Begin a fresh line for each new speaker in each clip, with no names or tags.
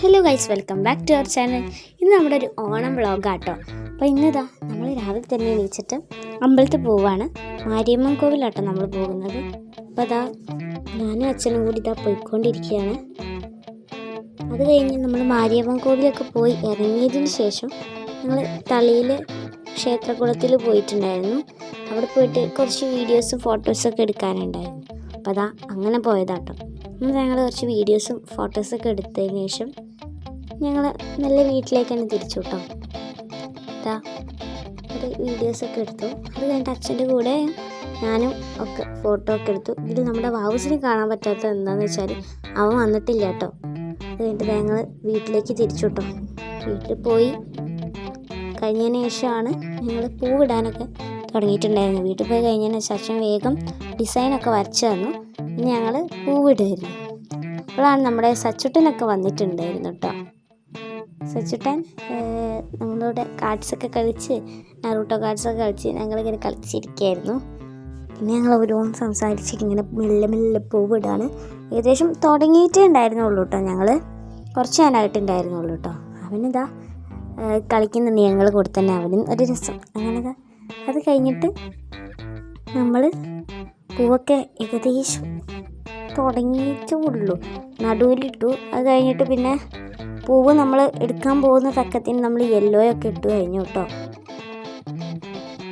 Hello guys, welcome back to our channel. ഇന്ന് നമ്മുടെ ഒരു ഓണം വ്ളോഗാട്ടോ. അപ്പോൾ ഇന്നിതാ നമ്മൾ രാവിലെ തന്നെ എണീച്ചിട്ട് അമ്പലത്തിൽ പോവുകയാണ്. മാരിയമ്മൻ കോവിലാട്ടോ നമ്മൾ പോകുന്നത്. അപ്പോൾ അതാ ഞാനും അച്ഛനും കൂടി ഇതാ പോയിക്കൊണ്ടിരിക്കുകയാണ്. അത് കഴിഞ്ഞ് നമ്മൾ മാരിയമ്മൻ കോവിലൊക്കെ പോയി ഇറങ്ങിയതിന് ശേഷം ഞങ്ങൾ തളിയിൽ ക്ഷേത്രകുളത്തിൽ പോയിട്ടുണ്ടായിരുന്നു. അവിടെ പോയിട്ട് കുറച്ച് വീഡിയോസും ഫോട്ടോസൊക്കെ എടുക്കാനുണ്ടായിരുന്നു. അപ്പോൾ അതാ അങ്ങനെ പോയതാട്ടോ. ഞങ്ങൾ കുറച്ച് വീഡിയോസും ഫോട്ടോസൊക്കെ എടുത്തതിന് ശേഷം ഞങ്ങൾ നല്ല വീട്ടിലേക്ക് തന്നെ തിരിച്ചു കേട്ടോ. അതാ ഒരു വീഡിയോസൊക്കെ എടുത്തു. അത് കഴിഞ്ഞിട്ട് അച്ഛൻ്റെ കൂടെ ഞാനും ഒക്കെ ഫോട്ടോ ഒക്കെ എടുത്തു. ഇതിൽ നമ്മുടെ വാവുസിനെ കാണാൻ പറ്റാത്തത് എന്താണെന്ന് വെച്ചാൽ അവൻ വന്നിട്ടില്ല കേട്ടോ. അത് കഴിഞ്ഞിട്ട് ഞങ്ങൾ വീട്ടിലേക്ക് തിരിച്ചു കേട്ടോ. വീട്ടിൽ പോയി കഴിഞ്ഞതിന് ശേഷമാണ് ഞങ്ങൾ പൂവിടാനൊക്കെ തുടങ്ങിയിട്ടുണ്ടായിരുന്നു. വീട്ടിൽ പോയി കഴിഞ്ഞതിന് ശേഷം അച്ഛൻ വേഗം ഡിസൈനൊക്കെ വരച്ചു തന്നു. പിന്നെ ഞങ്ങൾ പൂവിടുമായിരുന്നു. അപ്പോഴാണ് നമ്മുടെ സച്ചുട്ടനൊക്കെ വന്നിട്ടുണ്ടായിരുന്നു കേട്ടോ. സച്ചുട്ടൻ നമ്മളോട് കാർഡ്സൊക്കെ കളിച്ച് നറൂട്ടോ കാർഡ്സൊക്കെ കളിച്ച് ഞങ്ങളിങ്ങനെ കളിച്ചിരിക്കുകയായിരുന്നു. പിന്നെ ഞങ്ങൾ ഓരോന്ന് സംസാരിച്ചിട്ട് ഇങ്ങനെ മെല്ലെ മെല്ലെ പൂവിടാണ്. ഏകദേശം തുടങ്ങിയിട്ടേ ഉണ്ടായിരുന്നുള്ളൂ കേട്ടോ. ഞങ്ങൾ കുറച്ച് നേരമായിട്ടുണ്ടായിരുന്നുള്ളൂ കേട്ടോ. അവനിതാ കളിക്കുന്നുണ്ട്. ഞങ്ങൾ കൂടെ തന്നെ അവനും ഒരു രസം. അങ്ങനെ അത് കഴിഞ്ഞിട്ട് നമ്മൾ പൂവൊക്കെ ഏകദേശം തുടങ്ങിയിട്ടേ ഉള്ളൂ, നടുവിലിട്ടു. അത് കഴിഞ്ഞിട്ട് പിന്നെ പൂവ് നമ്മൾ എടുക്കാൻ പോകുന്ന തക്കത്തിന് നമ്മൾ യെല്ലോയൊക്കെ ഇട്ട് കഴിഞ്ഞു കേട്ടോ.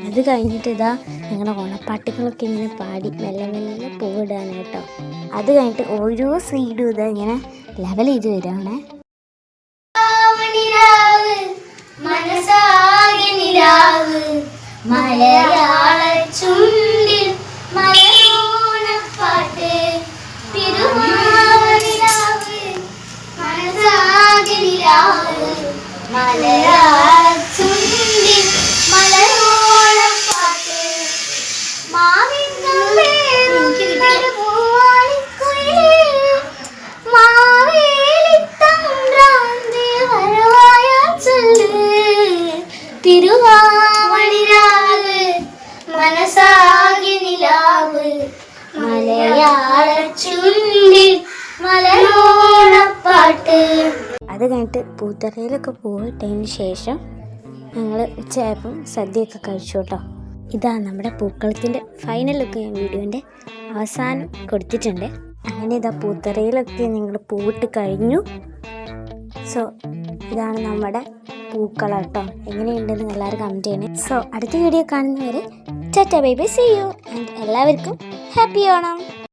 അത് കഴിഞ്ഞിട്ട് ഇതാ ഞങ്ങളുടെ ഓണപ്പാട്ടുകളൊക്കെ ഇങ്ങനെ പാടി മെല്ലെ മെല്ലെ പൂവിടാനായിട്ടോ. അത് കഴിഞ്ഞിട്ട് ഓരോ സൈഡും ഇതാ ഇങ്ങനെ ലെവൽ ചെയ്ത് വരികയാണേ.
തിരുവാവണിരാവ് മനസാകെ നിലാവ് മലയാള ചുണ്ടിൽ മലരോണപ്പാട്ട്.
അത് കഴിഞ്ഞിട്ട് പൂത്തറയിലൊക്കെ പോയിട്ടതിന് ശേഷം ഞങ്ങൾ ഉച്ചയായപ്പം സദ്യയൊക്കെ കഴിച്ചു കേട്ടോ. ഇതാ നമ്മുടെ പൂക്കളത്തിൻ്റെ ഫൈനൽ ലുക്ക് ഞാൻ വീഡിയോൻ്റെ അവസാനം കൊടുത്തിട്ടുണ്ട്. അങ്ങനെ ഇതാ പൂത്തറയിലൊക്കെ ഞങ്ങൾ പൂവിട്ട് കഴിഞ്ഞു. സോ ഇതാണ് നമ്മുടെ പൂക്കളം കേട്ടോ. എങ്ങനെയുണ്ടെന്ന് എല്ലാവരും കമൻറ്റ് ചെയ്യണേ. സോ അടുത്ത വീഡിയോ കാണുന്നവരെ tata bye bye, see you and എല്ലാവർക്കും ഹാപ്പി ഓണം.